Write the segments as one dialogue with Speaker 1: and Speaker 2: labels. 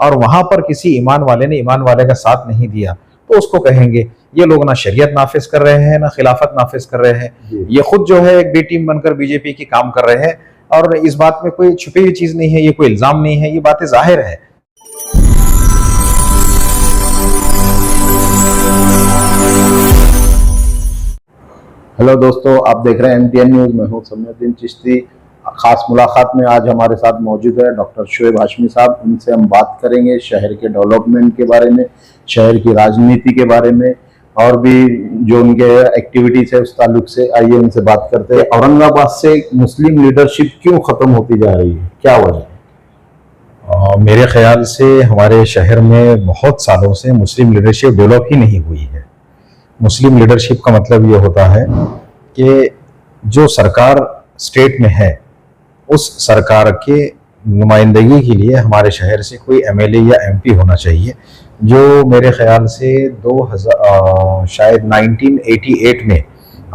Speaker 1: और वहां पर किसी ईमान वाले ने ईमान वाले का साथ नहीं दिया तो उसको कहेंगे ये लोग ना शरीयत नाफिज कर रहे हैं ना खिलाफत नाफिज कर रहे हैं। ये खुद जो है एक बी टीम बनकर बीजेपी की काम कर रहे हैं और इस बात में कोई छुपी हुई चीज नहीं है, ये कोई इल्जाम नहीं है, ये बातें जाहिर है।
Speaker 2: हेलो दोस्तों, आप देख रहे हैं NTN न्यूज़। मैं हूं समयुद्दीन चिश्ती। खास मुलाकात में आज हमारे साथ मौजूद है डॉक्टर शोएब हाशमी साहब। उनसे हम बात करेंगे शहर के डेवलपमेंट के बारे में, शहर की राजनीति के बारे में और भी जो उनके एक्टिविटीज है उस ताल्लुक से। आइए उनसे बात करते हैं। औरंगाबाद से मुस्लिम लीडरशिप क्यों खत्म होती जा रही है, क्या वजह है?
Speaker 1: मेरे ख्याल से हमारे शहर में बहुत सालों से मुस्लिम लीडरशिप डेवलप ही नहीं हुई है। मुस्लिम लीडरशिप का मतलब ये होता है कि जो सरकार स्टेट में है उस सरकार के नुमाइंदगी के लिए हमारे शहर से कोई MLA या MP होना चाहिए, जो मेरे ख्याल से 2000 शायद 1988 में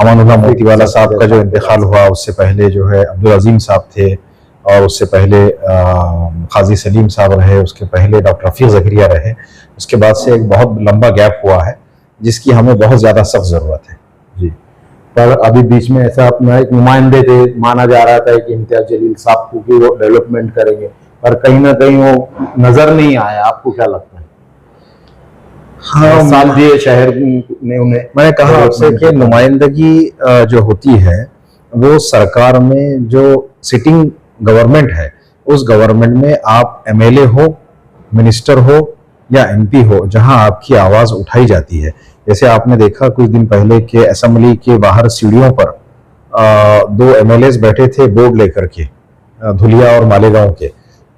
Speaker 1: अमानुल्लाह मोतीवाला साहब का जो इंतकाल हुआ, उससे पहले जो है अब्दुल अजीम साहब थे और उससे पहले काजी सलीम साहब रहे, उसके पहले डॉक्टर रफीक ज़करिया रहे। उसके बाद से एक बहुत लंबा गैप हुआ है जिसकी हमें बहुत ज़्यादा सख्त ज़रूरत है
Speaker 2: जी। पर अभी बीच में ऐसा अपना एक नुमाइंदे थे, माना जा रहा था कि इम्तियाज जलील साहब को कि वो डेवलपमेंट करेंगे, पर कहीं ना कहीं वो नजर नहीं आया। आपको क्या लगता है?
Speaker 1: हाँ,
Speaker 2: साल दिए शहर ने उन्हें।
Speaker 1: मैंने कहा आपसे कि नुमाइंदगी जो होती है वो सरकार में जो सिटिंग गवर्नमेंट है उस गवर्नमेंट में आप MLA हो, मिनिस्टर हो या MP हो, जहां आपकी आवाज उठाई जाती है। जैसे आपने देखा कुछ दिन पहले के असेंबली के बाहर सीढ़ियों पर 2 MLAs बैठे थे बोर्ड लेकर के, धुलिया और मालेगांव के,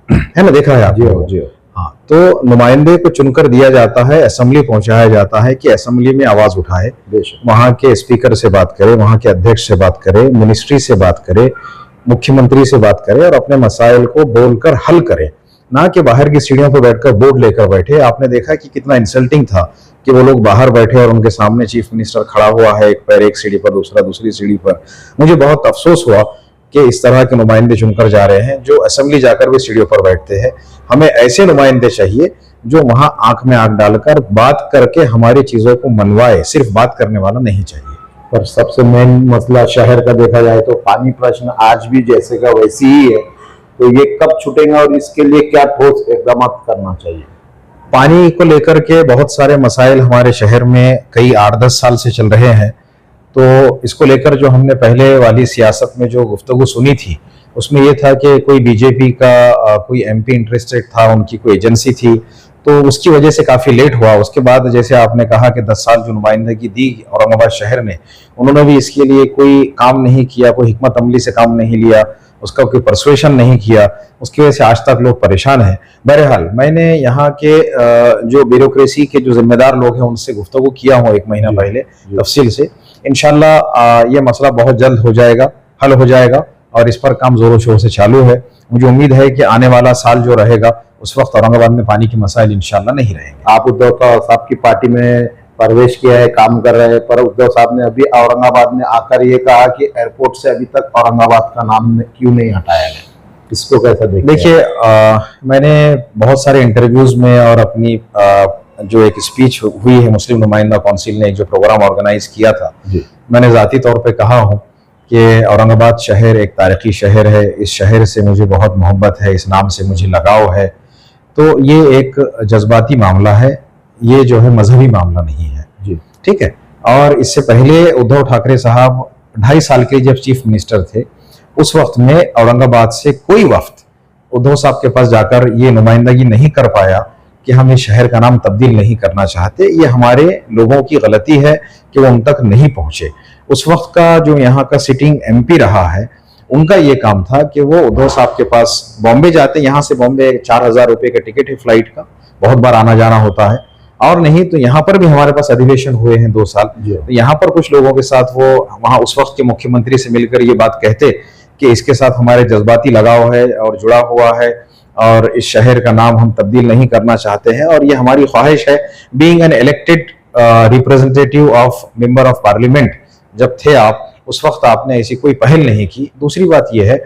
Speaker 1: है ना, देखा है आपने?
Speaker 2: जी
Speaker 1: हाँ, तो नुमाइंदे को चुनकर दिया जाता है, असेंबली पहुंचाया जाता है कि असेंबली में आवाज उठाए, वहां के स्पीकर से बात करे, वहां के अध्यक्ष से बात करे, मिनिस्ट्री से बात करे, मुख्यमंत्री से बात करे और अपने मसाइल को बोलकर हल करे, ना कि बाहर की सीढ़ियों पर बैठकर बोर्ड लेकर बैठे। आपने देखा कि कितना इंसल्टिंग था कि वो लोग बाहर बैठे और उनके सामने चीफ मिनिस्टर खड़ा हुआ है, एक पैर एक सीढ़ी पर, दूसरा दूसरी सीढ़ी पर। मुझे बहुत अफसोस हुआ कि इस तरह के नुमाइंदे चुनकर जा रहे हैं जो असेंबली जाकर भी सीढ़ियों पर बैठते हैं। हमें ऐसे नुमाइंदे चाहिए जो वहां आंख में आंख डालकर बात करके हमारी चीजों को मनवाए, सिर्फ बात करने वाला नहीं चाहिए।
Speaker 2: पर सबसे मेन मसला शहर का देखा जाए तो पानी प्रश्न आज भी जैसे का वैसी ही है, तो ये कब छूटेगा और इसके लिए क्या ठोस इकदाम करना चाहिए?
Speaker 1: पानी को लेकर के बहुत सारे मसाइल हमारे शहर में कई 8-10 साल से चल रहे हैं। तो इसको लेकर जो हमने पहले वाली सियासत में जो गुफ्तगू सुनी थी उसमें यह था कि कोई बीजेपी का कोई MP इंटरेस्टेड था, उनकी कोई एजेंसी थी, तो उसकी वजह से काफ़ी लेट हुआ। उसके बाद जैसे आपने कहा कि 10 साल जो नुमाइंदगी दी औरंगाबाद शहर ने, उन्होंने भी इसके लिए कोई काम नहीं किया, कोई हिकमत अमली से काम नहीं लिया, उसका कोई परसुएशन नहीं किया, उसकी वजह से आज तक लोग परेशान हैं। बहरहाल मैंने यहाँ के जो ब्यूरोक्रेसी के जो जिम्मेदार लोग हैं उनसे गुफ्तगू किया हूँ 1 महीना पहले तफसील से। इंशाल्लाह ये मसला बहुत जल्द हो जाएगा, हल हो जाएगा और इस पर काम जोरों शोर से चालू है। मुझे उम्मीद है कि आने वाला साल जो रहेगा उस वक्त औरंगाबाद में पानी के मसाइल इंशाल्लाह नहीं रहेंगे।
Speaker 2: आप उद्धव साहब की पार्टी में प्रवेश किया है, काम कर रहे हैं, पर उद्धव साहब ने अभी औरंगाबाद में आकर ये कहा कि एयरपोर्ट से अभी तक औरंगाबाद का नाम क्यों नहीं हटाया गया, इसको कैसा देखते हैं?
Speaker 1: देखिए, मैंने बहुत सारे इंटरव्यूज में और अपनी जो एक स्पीच हुई है मुस्लिम नुमाइंदा काउंसिल ने एक जो प्रोग्राम ऑर्गेनाइज किया था, मैंने ज़ाती तौर पे कहा हूँ कि औरंगाबाद शहर एक तारीखी शहर है, इस शहर से मुझे बहुत मोहब्बत है, इस नाम से मुझे लगाव है। तो ये एक जज्बाती मामला है, ये जो है मजहबी मामला नहीं है जी, ठीक है। और इससे पहले उद्धव ठाकरे साहब 2.5 साल के जब चीफ मिनिस्टर थे उस वक्त में औरंगाबाद से कोई वक्त उद्धव साहब के पास जाकर ये नुमाइंदगी नहीं कर पाया कि हम इस शहर का नाम तब्दील नहीं करना चाहते। ये हमारे लोगों की गलती है कि वो उन तक नहीं पहुंचे। उस वक्त का जो यहाँ का सिटिंग MP रहा है उनका ये काम था कि वो उद्धव साहब के पास बॉम्बे जाते, यहाँ से बॉम्बे 4000 रुपये का टिकट है फ्लाइट का, बहुत बार आना जाना होता है। और नहीं तो यहाँ पर भी हमारे पास अधिवेशन हुए हैं 2 साल, तो यहाँ पर कुछ लोगों के साथ वो वहाँ उस वक्त के मुख्यमंत्री से मिलकर ये बात कहते कि इसके साथ हमारे जज्बाती लगाव है और जुड़ा हुआ है और इस शहर का नाम हम तब्दील नहीं करना चाहते हैं और ये हमारी ख्वाहिश है। Being an elected representative of member of parliament जब थे आप, उस वक्त आपने ऐसी कोई पहल नहीं की। दूसरी बात यह है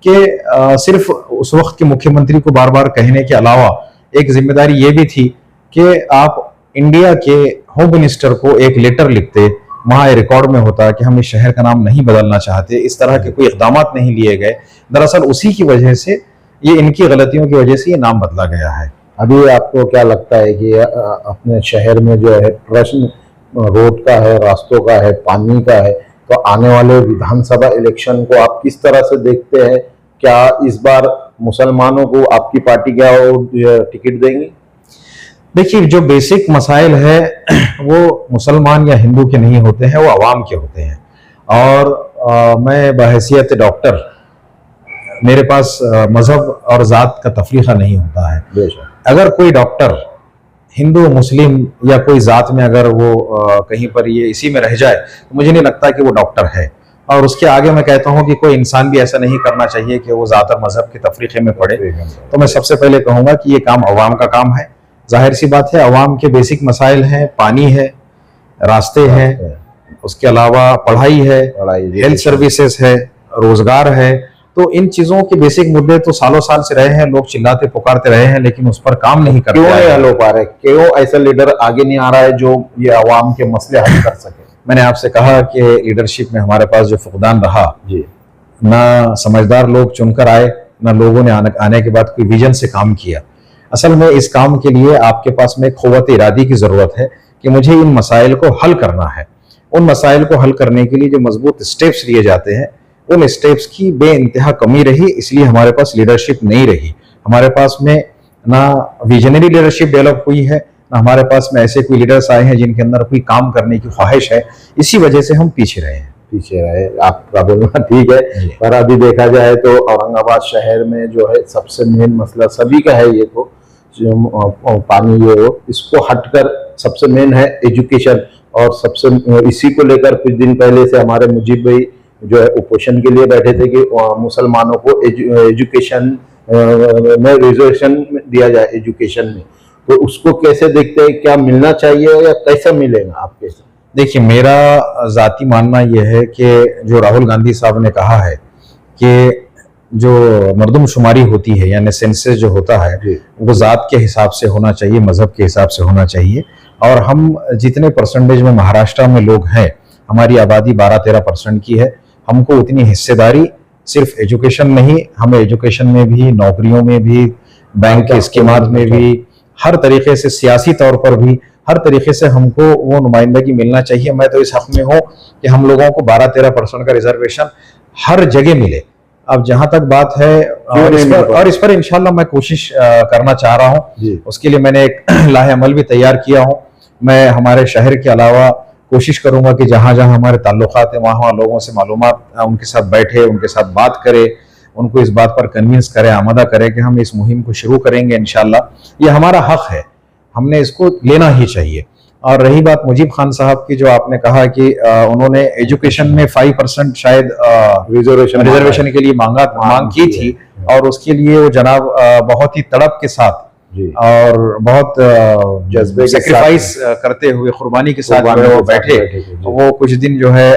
Speaker 1: कि सिर्फ उस वक्त के मुख्यमंत्री को बार बार कहने के अलावा एक जिम्मेदारी ये भी थी कि आप इंडिया के होम मिनिस्टर को एक लेटर लिखते, वहां रिकॉर्ड में होता कि हम इस शहर का नाम नहीं बदलना चाहते, इस तरह के कोई इकदाम नहीं लिए गए। दरअसल उसी की वजह से, ये इनकी गलतियों की वजह से ये नाम बदला गया है।
Speaker 2: अभी आपको क्या लगता है कि अपने शहर में जो है प्रश्न रोड का है, रास्तों का है, पानी का है, तो आने वाले विधानसभा इलेक्शन को आप किस तरह से देखते हैं? क्या इस बार मुसलमानों को आपकी पार्टी क्या टिकट देंगी?
Speaker 1: देखिए, जो बेसिक मसाइल है वो मुसलमान या हिंदू के नहीं होते हैं, वो आवाम के होते हैं। और मैं बहैसियत डॉक्टर, मेरे पास मजहब और जात का तफरीका नहीं होता है। अगर कोई डॉक्टर हिंदू, मुस्लिम या कोई जात में अगर वो कहीं पर ये इसी में रह जाए, तो मुझे नहीं लगता कि वो डॉक्टर है। और उसके आगे मैं कहता हूं कि कोई इंसान भी ऐसा नहीं करना चाहिए कि वो जात और मजहब के तफरीके में पड़े। तो मैं सबसे पहले कहूंगा कि ये काम अवाम का काम है। जाहिर सी बात है, अवाम के बेसिक मसाइल हैं, पानी है, रास्ते हैं, उसके अलावा पढ़ाई है, हेल्थ सर्विसेज है, रोजगार है। तो इन चीजों के बेसिक मुद्दे तो सालों साल से रहे हैं, लोग चिल्लाते पुकारते रहे हैं, लेकिन उस पर काम नहीं करते।
Speaker 2: क्यों नहीं हल हो पा रहे? क्यों ऐसा लीडर आगे नहीं आ रहा है जो ये अवाम के मसले हल कर सके?
Speaker 1: मैंने आपसे कहा कि लीडरशिप में हमारे पास जो फुकदान रहा जी, ना समझदार लोग चुनकर आए, ना लोगों ने आने के बाद कोई विजन से काम किया। असल में इस काम के लिए आपके पास में क़ुव्वत इरादी की जरूरत है कि मुझे इन मसाइल को हल करना है। उन मसाइल को हल करने के लिए जो मजबूत स्टेप्स लिए जाते हैं, उन स्टेप्स की बेइंतहा कमी रही, इसलिए हमारे पास लीडरशिप नहीं रही। हमारे पास में ना विजनरी लीडरशिप डेवलप हुई है, ना हमारे पास में ऐसे कोई लीडर्स आए हैं जिनके अंदर कोई काम करने की ख्वाहिश है। इसी वजह से हम पीछे रहे।
Speaker 2: आपका बोलना ठीक है, पर अभी देखा जाए तो औरंगाबाद शहर में जो है सबसे मेन मसला सभी का है, ये तो जो पानी ये हो, इसको हटकर सबसे मेन है एजुकेशन। और सबसे इसी को लेकर कुछ दिन पहले से हमारे मुजीब भाई जो है उपोषण के लिए बैठे थे कि मुसलमानों को एजुकेशन में रिजर्वेशन दिया जाए एजुकेशन में। तो उसको कैसे देखते हैं, क्या मिलना चाहिए या कैसा मिलेगा आपके?
Speaker 1: देखिए, मेरा जाती मानना यह है कि जो राहुल गांधी साहब ने कहा है कि जो मर्दमशुमारी होती है, यानी सेंसस जो होता है, वो जात के हिसाब से होना चाहिए, मजहब के हिसाब से होना चाहिए। और हम जितने परसेंटेज में महाराष्ट्र में लोग हैं, हमारी आबादी 12-13% की है, हमको उतनी हिस्सेदारी सिर्फ एजुकेशन नहीं, हमें एजुकेशन में भी, नौकरियों में भी, बैंक के स्कीमात में भी, हर तरीके से, सियासी तौर पर भी, हर तरीके से हमको वो नुमाइंदगी मिलना चाहिए। मैं तो इस हक में हूँ कि हम लोगों को 12-13% का रिजर्वेशन हर जगह मिले। अब जहां तक बात है, और इस पर इंशाल्लाह मैं कोशिश करना चाह रहा हूं। उसके लिए मैंने एक लाहे अमल भी तैयार किया हूं। मैं हमारे शहर के अलावा कोशिश करूंगा कि जहां जहां हमारे ताल्लुकात है, वहां लोगों से मालूमात, उनके साथ बैठे, उनके साथ बात करें, उनको इस बात पर कन्विंस करें, आमादा करें कि हम इस मुहिम को शुरू करेंगे इंशाल्लाह। ये हमारा हक है, हमने इसको लेना ही चाहिए। और रही बात मुजीब खान साहब की, जो आपने कहा कि उन्होंने एजुकेशन में 5% शायद रिजर्वेशन के लिए मांग की थी, और उसके लिए वो जनाब बहुत ही तड़प के साथ और बहुत जज्बे सेक्रीफाइस करते हुए, कुर्बानी के साथ वो बैठे। वो कुछ दिन जो है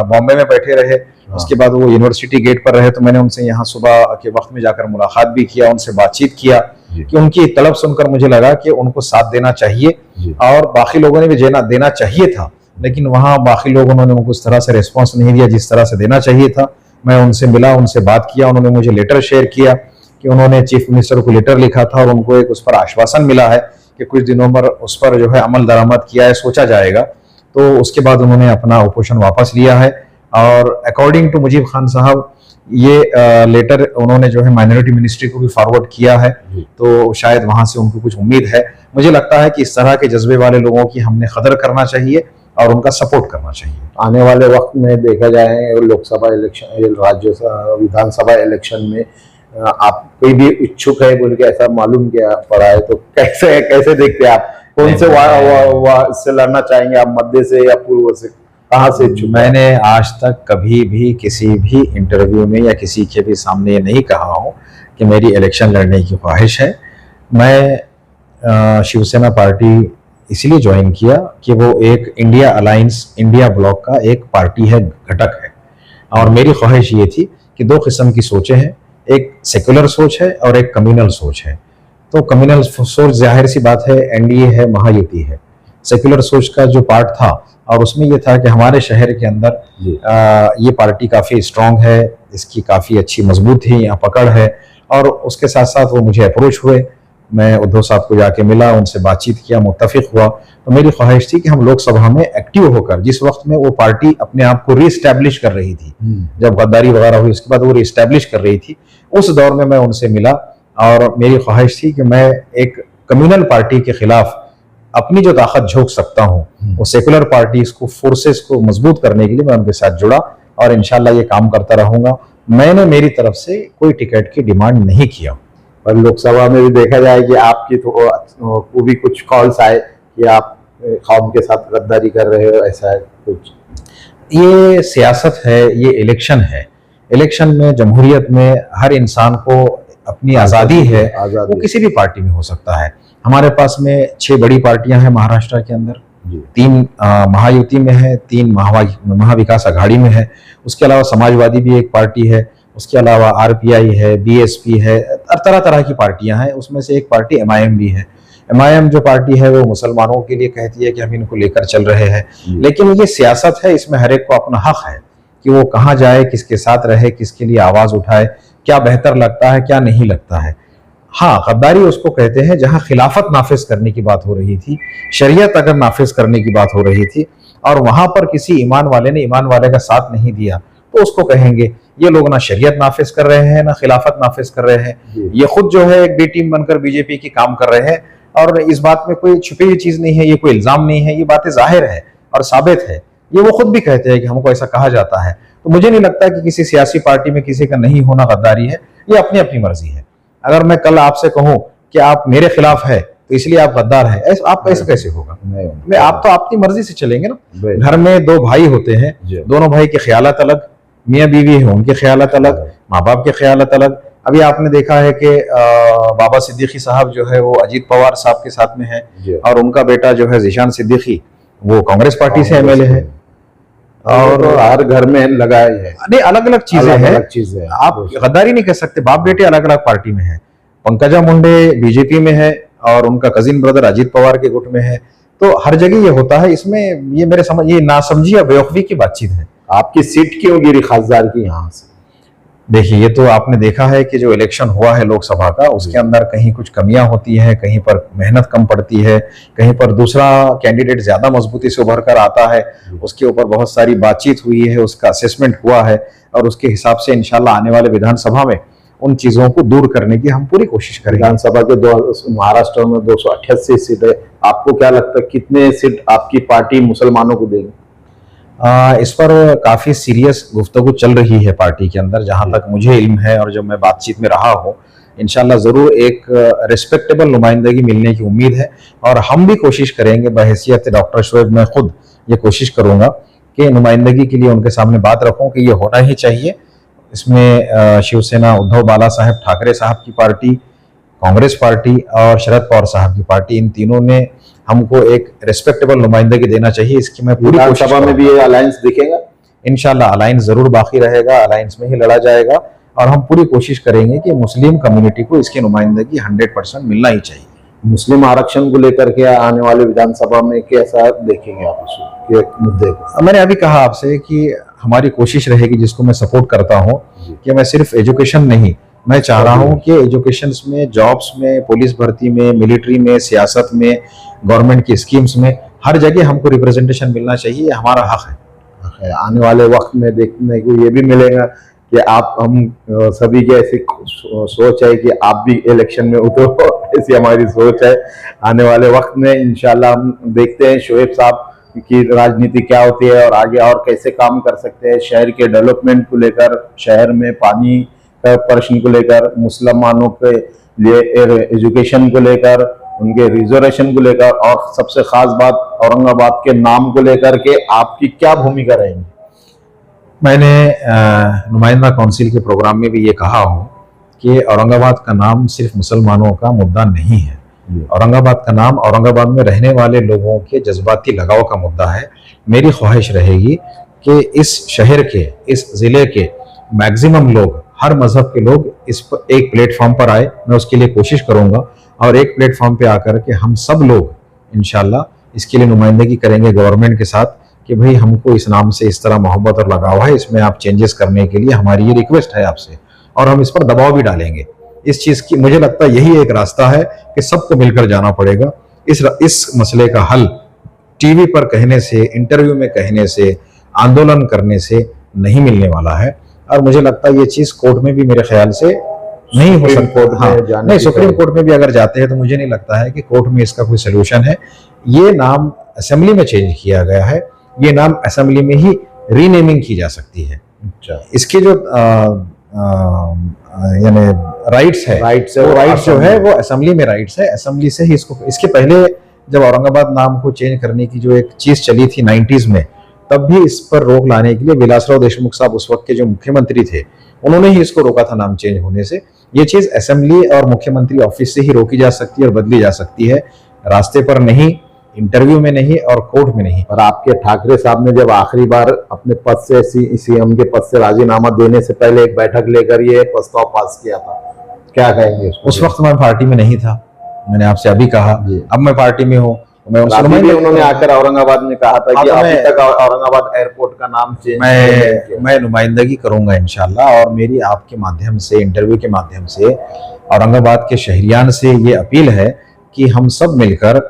Speaker 1: बॉम्बे में बैठे रहे, उसके बाद वो यूनिवर्सिटी गेट पर रहे। तो मैंने उनसे यहाँ सुबह के वक्त में जाकर मुलाकात भी किया, उनसे बातचीत किया कि उनकी तलब सुनकर मुझे लगा कि उनको साथ देना चाहिए, और बाकी लोगों ने भी देना चाहिए था, लेकिन वहाँ बाकी लोगों ने उनको उस तरह से रिस्पॉन्स नहीं दिया जिस तरह से देना चाहिए था। मैं उनसे मिला, उनसे बात किया, उन्होंने मुझे लेटर शेयर किया कि उन्होंने चीफ मिनिस्टर को लेटर लिखा था, और उनको एक उस पर आश्वासन मिला है कि कुछ दिनों में उस पर जो है अमल दरामद किया है, सोचा जाएगा। तो उसके बाद उन्होंने अपना उपोषण वापस लिया है, और अकॉर्डिंग टू मुजीब खान साहब ये लेटर उन्होंने जो है माइनॉरिटी मिनिस्ट्री को भी फॉरवर्ड किया है। तो शायद वहां से उनको कुछ उम्मीद है। मुझे लगता है कि इस तरह के जज्बे वाले लोगों की हमने कदर करना चाहिए और उनका सपोर्ट करना चाहिए।
Speaker 2: आने वाले वक्त में देखा जाए लोकसभा इलेक्शन, राज्य विधानसभा इलेक्शन में आप कोई भी इच्छुक है बोल के ऐसा मालूम किया पड़ा है, तो कैसे देखते हैं आप? कौन से लड़ना चाहेंगे आप, मध्य से या पूर्व से, कहाँ से इच्छुक?
Speaker 1: मैंने आज तक कभी भी किसी भी इंटरव्यू में या किसी के भी सामने ये नहीं कहा हूँ कि मेरी इलेक्शन लड़ने की ख्वाहिश है। मैं शिवसेना पार्टी इसलिए ज्वाइन किया कि वो एक इंडिया अलायंस, इंडिया ब्लॉक का एक पार्टी है, घटक है, और मेरी ख्वाहिश ये थी कि दो किस्म की सोचें हैं, एक सेकुलर सोच है और एक कम्युनल सोच है। तो कम्युनल सोच जाहिर सी बात है एनडीए है, महायुति है। सेक्युलर सोच का जो पार्ट था और उसमें ये था कि हमारे शहर के अंदर ये पार्टी काफ़ी स्ट्रांग है, इसकी काफ़ी अच्छी मजबूत ही यहाँ पकड़ है। और उसके साथ साथ वो मुझे अप्रोच हुए, मैं उद्धव साहब को जाके मिला, उनसे बातचीत किया, मुत्तफिक हुआ। तो मेरी ख्वाहिश थी कि हम लोकसभा में एक्टिव होकर, जिस वक्त में वो पार्टी अपने आप को रीस्टैब्लिश कर रही थी, जब गद्दारी वगैरह हुई उसके बाद वो रीस्टैब्लिश कर रही थी, उस दौर में मैं उनसे मिला और मेरी ख्वाहिश थी कि मैं एक कम्युनल पार्टी के खिलाफ अपनी जो ताकत झोंक सकता हूँ, वो सेकुलर पार्टी को, फोर्सेस को मजबूत करने के लिए मैं उनके साथ जुड़ा और इंशाल्लाह ये काम करता रहूंगा। मैंने मेरी तरफ से कोई टिकट की डिमांड नहीं किया।
Speaker 2: पर लोकसभा में भी देखा जाए कि आपकी तो वो भी कुछ कॉल्स आए कि आप कौम के साथ गद्दारी कर रहे हो, ऐसा है कुछ?
Speaker 1: ये सियासत है, ये इलेक्शन है। इलेक्शन में, जमहूरियत में हर इंसान को अपनी आज़ादी है, वो किसी भी पार्टी में हो सकता है। हमारे पास में 6 बड़ी पार्टियां हैं महाराष्ट्र के अंदर, 3 महायुति में है, 3 महाविकास आघाड़ी में है। उसके अलावा समाजवादी भी एक पार्टी है, उसके अलावा आरपीआई है, बीएसपी है, तरह तरह की पार्टियां हैं। उसमें से एक पार्टी एमआईएम भी है। एमआईएम जो पार्टी है वो मुसलमानों के लिए कहती है कि हम इनको लेकर चल रहे हैं, लेकिन ये सियासत है, इसमें हर एक को अपना हक है कि वो कहाँ जाए, किसके साथ रहे, किसके लिए आवाज उठाए, क्या बेहतर लगता है, क्या नहीं लगता है। हाँ, गद्दारी उसको कहते हैं जहां खिलाफत नाफिज करने की बात हो रही थी, शरीयत अगर नाफिज करने की बात हो रही थी और वहां पर किसी ईमान वाले ने ईमान वाले का साथ नहीं दिया, तो उसको कहेंगे ये लोग ना शरीयत नाफिज कर रहे हैं, ना खिलाफत नाफिज कर रहे हैं। ये खुद जो है एक बी टीम बनकर बीजेपी की काम कर रहे हैं और इस बात में कोई छुपी हुई चीज नहीं है, ये कोई इल्जाम नहीं है, ये बातें जाहिर है और साबित है। ये वो खुद भी कहते हैं कि हमको ऐसा कहा जाता है। तो मुझे नहीं लगता कि किसी सियासी पार्टी में किसी का नहीं होना गद्दारी है, ये अपनी अपनी मर्जी है। अगर मैं कल आपसे कहूं कि आप मेरे खिलाफ है तो इसलिए आप गद्दार है, आप ऐसा कैसे होगा? मैं आप तो अपनी मर्जी से चलेंगे ना। घर में 2 भाई होते हैं, दोनों भाई की ख्यालत अलग, मियाँ बीवी है उनकी ख्यालत अलग, माँ बाप की ख्यालत अलग। अभी आपने देखा है कि बाबा सिद्दीकी साहब जो है वो अजीत पवार साहब के साथ में है और उनका बेटा जो है जीशान सिद्दीकी वो कांग्रेस पार्टी से एमएलए है।
Speaker 2: और तो हर घर में लगा है।
Speaker 1: नहीं, अलग अलग चीजें हैं, आप गद्दारी नहीं कह सकते। बाप बेटे अलग अलग पार्टी में है। पंकजा मुंडे बीजेपी में है और उनका कजिन ब्रदर अजीत पवार के गुट में है। तो हर जगह ये होता है। इसमें ये मेरे समझ ये नासमझी या बेवकूफी की बातचीत है।
Speaker 2: आपकी सीट क्यों गिरी खासदार की यहाँ से?
Speaker 1: देखिए, ये तो आपने देखा है कि जो इलेक्शन हुआ है लोकसभा का, उसके अंदर कहीं कुछ कमियां होती है, कहीं पर मेहनत कम पड़ती है, कहीं पर दूसरा कैंडिडेट ज्यादा मजबूती से उभर कर आता है। उसके ऊपर बहुत सारी बातचीत हुई है, उसका असेसमेंट हुआ है और उसके हिसाब से इंशाल्लाह आने वाले विधानसभा में उन चीजों को दूर करने की हम पूरी कोशिश करेंगे।
Speaker 2: विधानसभा के महाराष्ट्र में 288 सीट है। आपको क्या लगता है कितने सीट आपकी पार्टी मुसलमानों को देगी?
Speaker 1: इस पर काफी सीरियस गुफ्तगू चल रही है पार्टी के अंदर, जहां तक मुझे इल्म है और जब मैं बातचीत में रहा हूं, इंशाल्लाह जरूर एक रिस्पेक्टेबल नुमाइंदगी मिलने की उम्मीद है। और हम भी कोशिश करेंगे, बहैसियत डॉक्टर शोएब मैं खुद ये कोशिश करूंगा कि नुमाइंदगी के लिए उनके सामने बात रखूं कि ये होना ही चाहिए। इसमें शिवसेना उद्धव बाला साहेब ठाकरे साहब की पार्टी, कांग्रेस पार्टी और शरद पवार साहब की पार्टी, इन तीनों ने हमको एक रिस्पेक्टेबल नुमाइंदगी देना चाहिए। इसकी मैं पूरी कोशिश
Speaker 2: में भी ये अलायंस दिखेगा।
Speaker 1: इंशाल्लाह अलायंस जरूर बाकी रहेगा, अलायंस में ही लड़ा जाएगा और हम पूरी कोशिश करेंगे कि मुस्लिम कम्युनिटी को इसकी नुमाइंदगी 100% मिलना ही चाहिए।
Speaker 2: मुस्लिम आरक्षण को लेकर के आने वाले विधानसभा में कैसा देखेंगे आप उसके मुद्दे को?
Speaker 1: मैंने अभी कहा आपसे कि हमारी कोशिश रहेगी, जिसको मैं सपोर्ट करता हूँ, कि मैं सिर्फ एजुकेशन नहीं, मैं चाह रहा हूँ कि एजुकेशन में, जॉब्स में, पुलिस भर्ती में, मिलिट्री में, सियासत में, गवर्नमेंट की स्कीम्स में, हर जगह हमको रिप्रेजेंटेशन मिलना चाहिए। हमारा हक है।
Speaker 2: आने वाले वक्त में देखने को ये भी मिलेगा कि आप हम सभी की ऐसी सोच है कि आप भी इलेक्शन में उतरो, ऐसी हमारी सोच है। आने वाले वक्त में इंशाल्लाह हम देखते हैं शोएब साहब की राजनीति क्या होती है और आगे और कैसे काम कर सकते हैं शहर के डेवलपमेंट को लेकर, शहर में पानी का प्रश्न को लेकर, मुसलमानों के लिए एजुकेशन को लेकर, उनके रिजर्वेशन को लेकर और सबसे खास बात औरंगाबाद के नाम को लेकर के आपकी क्या भूमिका रहेगी?
Speaker 1: मैंने नुमाइंदा काउंसिल के प्रोग्राम में भी ये कहा हूँ कि औरंगाबाद का नाम सिर्फ मुसलमानों का मुद्दा नहीं है। औरंगाबाद का नाम औरंगाबाद में रहने वाले लोगों के जज्बाती लगाव का मुद्दा है। मेरी ख्वाहिश रहेगी कि इस शहर के, इस जिले के मैक्सिमम लोग, हर मजहब के लोग इस पर एक प्लेटफॉर्म पर आए। मैं उसके लिए कोशिश करूंगा और एक प्लेटफॉर्म पे आकर के हम सब लोग इंशाल्लाह इसके लिए नुमाइंदगी करेंगे गवर्नमेंट के साथ कि भाई हमको इस नाम से इस तरह मोहब्बत और लगाव है, इसमें आप चेंजेस करने के लिए हमारी ये रिक्वेस्ट है आपसे, और हम इस पर दबाव भी डालेंगे। इस चीज़ की मुझे लगता है यही एक रास्ता है कि सबको मिलकर जाना पड़ेगा। इस मसले का हल टीवी पर कहने से, इंटरव्यू में कहने से, आंदोलन करने से नहीं मिलने वाला है। और मुझे लगता है ये चीज़ कोर्ट में भी मेरे ख्याल से नहीं हो सकता। हाँ, नहीं, सुप्रीम कोर्ट में भी अगर जाते हैं तो मुझे नहीं लगता है कि कोर्ट में इसका कोई सोल्यूशन है। ये नाम असेंबली में चेंज किया गया है, ये नाम असेंबली में ही रीनेमिंग की जा सकती है।
Speaker 2: अच्छा,
Speaker 1: इसके जो यानी राइट्स है, वो राइट्स जो है वो असेंबली में राइट्स है, असेंबली से ही इसको। इसके पहले जब औरंगाबाद नाम को चेंज करने की जो एक चीज चली थी 90s में, तब भी इस पर रोक लाने के लिए विलासराव देशमुख साहब उस वक्त के जो मुख्यमंत्री थे, उन्होंने ही इसको रोका था नाम चेंज होने से। ये चीज असेंबली और मुख्यमंत्री ऑफिस से ही रोकी जा सकती है और बदली जा सकती है, रास्ते पर नहीं, इंटरव्यू में नहीं और कोर्ट में नहीं।
Speaker 2: और आपके ठाकरे साहब ने जब आखिरी बार अपने पद से सीएम के पद से राजीनामा देने से पहले एक बैठक लेकर ये प्रस्ताव पास किया था, क्या कहेंगे?
Speaker 1: उस वक्त मैं पार्टी में नहीं था, मैंने आपसे अभी कहा, अब मैं पार्टी में हूँ।
Speaker 2: उन्होंने आकर औरंगाबाद में कहा था कि अभी तक औरंगाबाद एयरपोर्ट का नाम चेंज
Speaker 1: मैं नुमाइंदगी करूंगा इंशाल्लाह, और मेरी आपके माध्यम से, इंटरव्यू के माध्यम से औरंगाबाद के शहरियान से ये अपील है कि हम सब मिलकर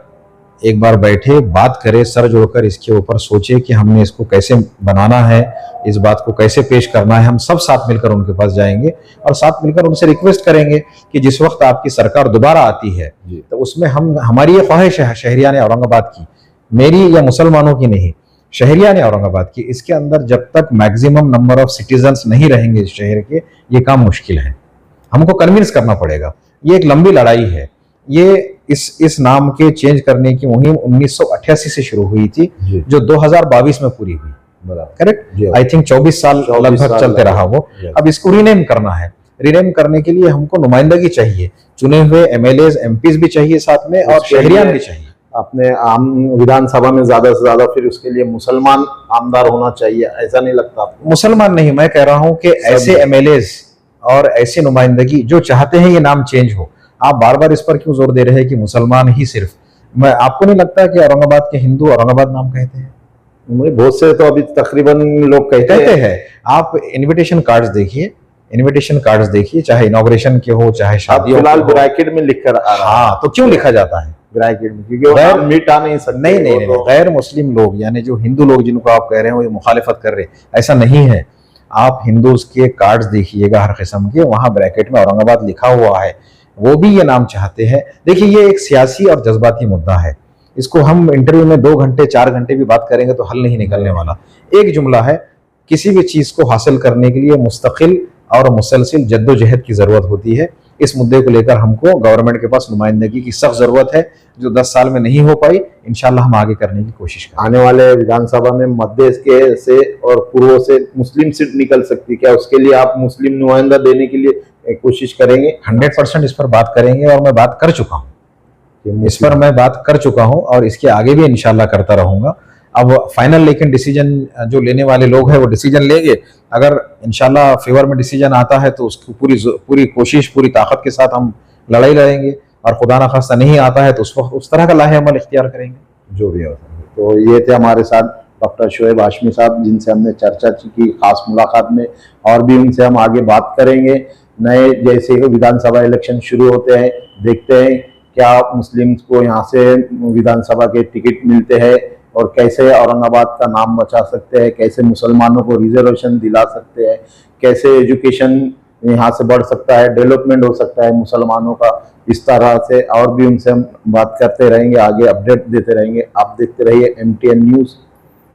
Speaker 1: एक बार बैठे, बात करें, सर जोड़कर इसके ऊपर सोचे कि हमने इसको कैसे बनाना है, इस बात को कैसे पेश करना है। हम सब साथ मिलकर उनके पास जाएंगे और साथ मिलकर उनसे रिक्वेस्ट करेंगे कि जिस वक्त आपकी सरकार दोबारा आती है तो उसमें हमारी ये ख्वाहिश है शहरियान औरंगाबाद की, मेरी या मुसलमानों की नहीं, शहरियान औरंगाबाद की, इसके अंदर जब तक मैक्सिमम नंबर ऑफ सिटीजन्स नहीं रहेंगे इस शहर के, ये काम मुश्किल है। हमको कन्विंस करना पड़ेगा। ये एक लंबी लड़ाई है। ये इस नाम के चेंज करने की मुहिम 1988 से शुरू हुई थी, जो 2022 में पूरी हुई। करेक्ट, आई थिंक 24 साल लगभग चलते रहा वो। अब इसको रीनेम करना है। रीनेम करने के लिए हमको नुमाइंदगी चाहिए, चुने हुए एमएलएज एमपीज भी चाहिए साथ में, और शहरियान भी चाहिए।
Speaker 2: अपने आम विधानसभा में ज्यादा से ज्यादा फिर उसके लिए मुसलमान आमदार होना चाहिए, ऐसा नहीं लगता आपको?
Speaker 1: मुसलमान नहीं, मैं कह रहा हूं कि ऐसे एमएलएज और ऐसी नुमाइंदगी जो चाहते हैं ये नाम चेंज हो। आप बार बार इस पर क्यों जोर दे रहे हैं कि मुसलमान ही सिर्फ? मैं आपको नहीं लगता कि औरंगाबाद के हिंदू औरंगाबाद नाम कहते हैं?
Speaker 2: बहुत से तो अभी तकरीबन लोग कहते हैं।
Speaker 1: आप इनविटेशन कार्ड्स देखिए, इनविटेशन कार्ड्स देखिए, चाहे इनॉग्रेशन के हो चाहे शादियों,
Speaker 2: फिलहाल ब्रैकेट में लिखकर आ रहा है।
Speaker 1: हाँ, तो क्यों लिखा जाता है
Speaker 2: ब्रैकेट में? क्योंकि गैर मिटा नहीं सकते।
Speaker 1: नहीं, गैर मुस्लिम लोग यानी जो हिंदू लोग जिनको आप कह रहे हैं वो मुखालिफत कर रहे हैं, ऐसा नहीं है। आप हिंदूज के कार्ड्स देखिएगा हर किस्म के, वहां ब्रैकेट में औरंगाबाद लिखा हुआ है, वो भी ये नाम चाहते हैं। देखिए, ये एक सियासी और जज्बाती मुद्दा है, इसको हम इंटरव्यू में 2 घंटे 4 घंटे भी बात करेंगे तो हल नहीं निकलने वाला। एक जुमला है, किसी भी चीज को हासिल करने के लिए मुस्तकिल और मुसलसिल जद्दोजहद की जरूरत होती है। इस मुद्दे को लेकर हमको गवर्नमेंट के पास नुमाइंदगी की सख्त जरूरत है, जो 10 साल में नहीं हो पाई। इंशाल्लाह हम आगे करने की कोशिश करेंगे।
Speaker 2: आने वाले विधानसभा में मध्य के से और पूर्व से मुस्लिम सीट निकल सकती, क्या उसके लिए आप मुस्लिम नुमाइंदा देने के लिए कोशिश करेंगे?
Speaker 1: 100% इस पर बात करेंगे, और मैं बात कर चुका हूँ, इस पर मैं बात कर चुका हूँ और इसके आगे भी इंशाल्लाह करता रहूंगा। अब फाइनल लेकिन डिसीजन जो लेने वाले लोग हैं वो डिसीजन लेंगे। अगर इंशाल्लाह फेवर में डिसीजन आता है तो उसकी पूरी कोशिश, पूरी ताकत के साथ हम लड़ाई लड़ेंगे, और खुदा ना खास्ता नहीं आता है तो उस वक्त उस तरह का लाहे अमल इख्तियार करेंगे जो भी हो।
Speaker 2: तो ये थे हमारे साथ डॉक्टर शोएब हाशमी साहब, जिनसे हमने चर्चा की खास मुलाकात में, और भी उनसे हम आगे बात करेंगे। नए जैसे विधानसभा इलेक्शन शुरू होते हैं, देखते हैं क्या मुस्लिम्स को यहाँ से विधानसभा के टिकट मिलते हैं, और कैसे औरंगाबाद का नाम बचा सकते हैं, कैसे मुसलमानों को रिजर्वेशन दिला सकते हैं, कैसे एजुकेशन यहाँ से बढ़ सकता है, डेवलपमेंट हो सकता है मुसलमानों का। इस तरह से और भी उनसे हम बात करते रहेंगे, आगे अपडेट देते रहेंगे। आप देखते रहिए MTN न्यूज़।